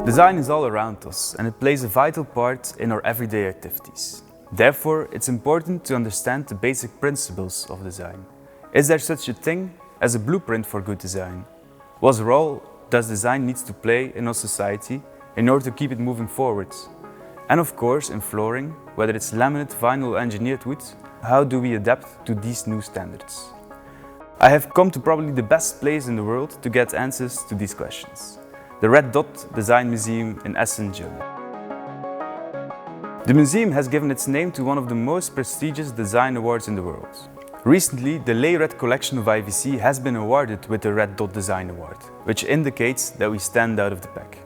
Design is all around us and it plays a vital part in our everyday activities. Therefore, it's important to understand the basic principles of design. Is there such a thing as a blueprint for good design? What role does design need to play in our society in order to keep it moving forward? And of course, in flooring, whether it's laminate, vinyl or engineered wood, how do we adapt to these new standards? I have come to probably the best place in the world to get answers to these questions. The Reddot Design Museum in Essen, Germany. The museum has given its name to one of the most prestigious design awards in the world. Recently, the LayRed collection of IVC has been awarded with the Reddot Design Award, which indicates that we stand out of the pack.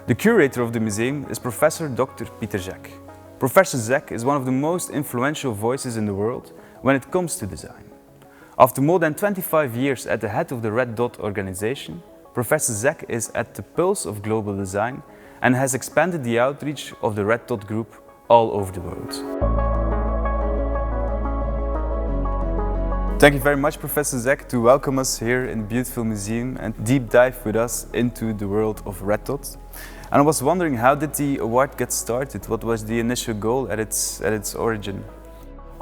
The curator of the museum is Professor Dr. Peter Zek. Professor Zek is one of the most influential voices in the world when it comes to design. After more than 25 years at the head of the Reddot organization, Professor Zek is at the pulse of global design and has expanded the outreach of the Reddot group all over the world. Thank you very much, Professor Zek, to welcome us here in the beautiful museum and deep dive with us into the world of Reddot. And I was wondering, how did the award get started? What was the initial goal at its origin?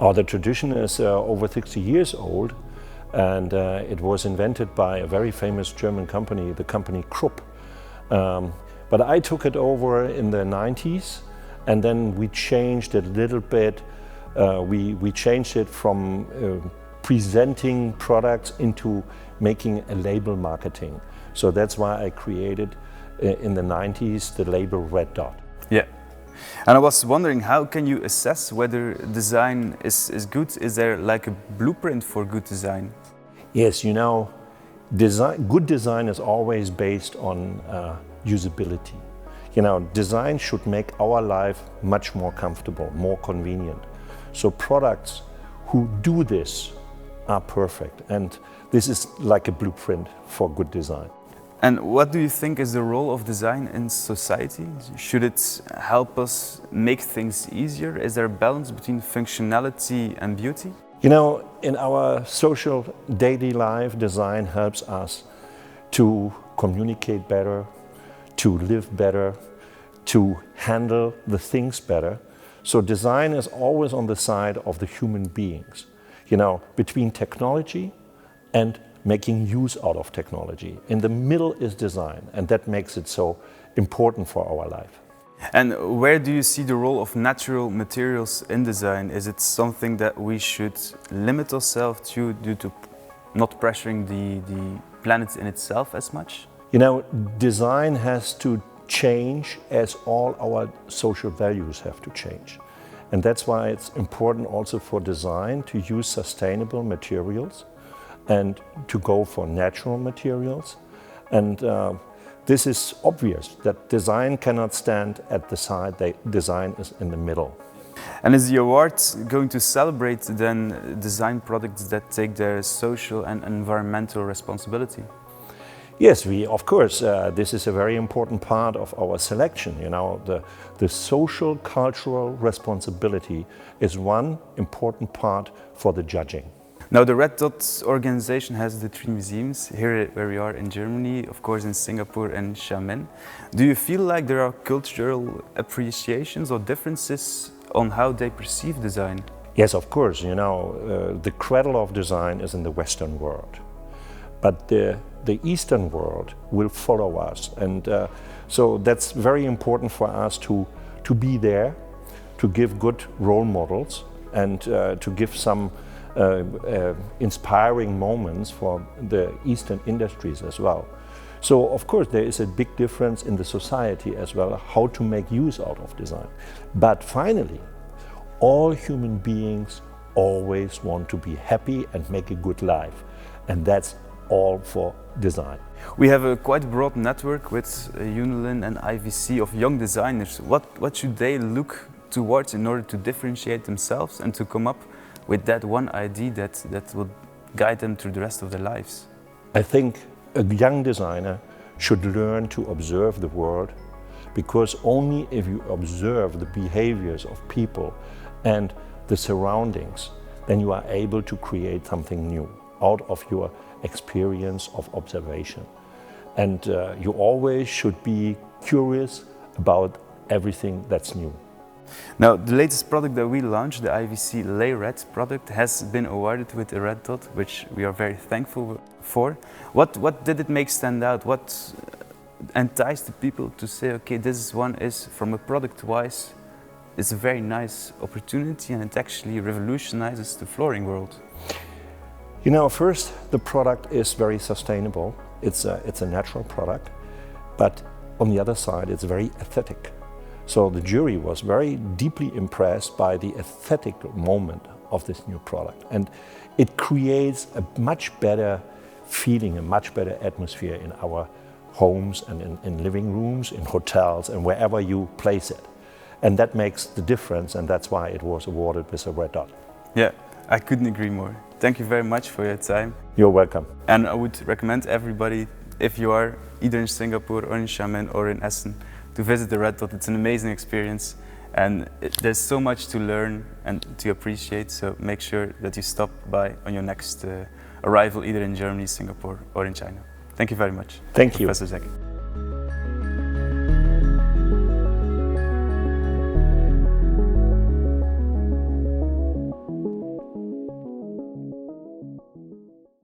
The tradition is over 60 years old, and it was invented by a very famous German company, the company Krupp. But I took it over in the 90s, and then we changed it a little bit. We changed it from presenting products into making a label marketing. So that's why I created in the 90s the label Red Dot. Yeah. And I was wondering, how can you assess whether design is good? Is there like a blueprint for good design? Yes, you know, good design is always based on usability. You know, design should make our life much more comfortable, more convenient. So products who do this are perfect, and this is like a blueprint for good design. And what do you think is the role of design in society? Should it help us make things easier? Is there a balance between functionality and beauty? You know, in our social daily life, design helps us to communicate better, to live better, to handle the things better. So design is always on the side of the human beings, you know, between technology and making use out of technology. In the middle is design, and that makes it so important for our life. And where do you see the role of natural materials in design? Is it something that we should limit ourselves to due to not pressuring the planet in itself as much? You know, design has to change as all our social values have to change. And that's why it's important also for design to use sustainable materials and to go for natural materials. And this is obvious that design cannot stand at the side, design is in the middle. And is the award going to celebrate then design products that take their social and environmental responsibility? Yes, of course, this is a very important part of our selection. You know, the social, cultural responsibility is one important part for the judging. Now, the Red Dot organization has the 3 museums here where we are in Germany, of course in Singapore and Xiamen. Do you feel like there are cultural appreciations or differences on how they perceive design? Yes, of course. You know, the cradle of design is in the Western world, but the Eastern world will follow us, and so that's very important for us to be there, to give good role models, and to give some inspiring moments for the Eastern industries as well. So of course there is a big difference in the society as well, how to make use out of design. But finally, all human beings always want to be happy and make a good life. And that's all for design. We have a quite broad network with Unilin and IVC of young designers. What should they look towards in order to differentiate themselves and to come up with that one idea that will guide them through the rest of their lives? I think a young designer should learn to observe the world, because only if you observe the behaviors of people and the surroundings, then you are able to create something new out of your experience of observation. And you always should be curious about everything that's new. Now, the latest product that we launched, the IVC LayRed product, has been awarded with a red dot, which we are very thankful for. What did it make stand out? What enticed the people to say, okay, this one is, from a product-wise, it's a very nice opportunity and it actually revolutionizes the flooring world? You know, first, the product is very sustainable. It's a natural product, but on the other side, it's very aesthetic. So the jury was very deeply impressed by the aesthetic moment of this new product. And it creates a much better feeling, a much better atmosphere in our homes and in living rooms, in hotels, and wherever you place it. And that makes the difference, and that's why it was awarded with a red dot. Yeah, I couldn't agree more. Thank you very much for your time. You're welcome. And I would recommend everybody, if you are either in Singapore or in Xiamen or in Essen, to visit the Red Dot. It's an amazing experience and there's so much to learn and to appreciate, so make sure that you stop by on your next arrival either in Germany, Singapore or in China. Thank you very much. Thank you. Professor Zek.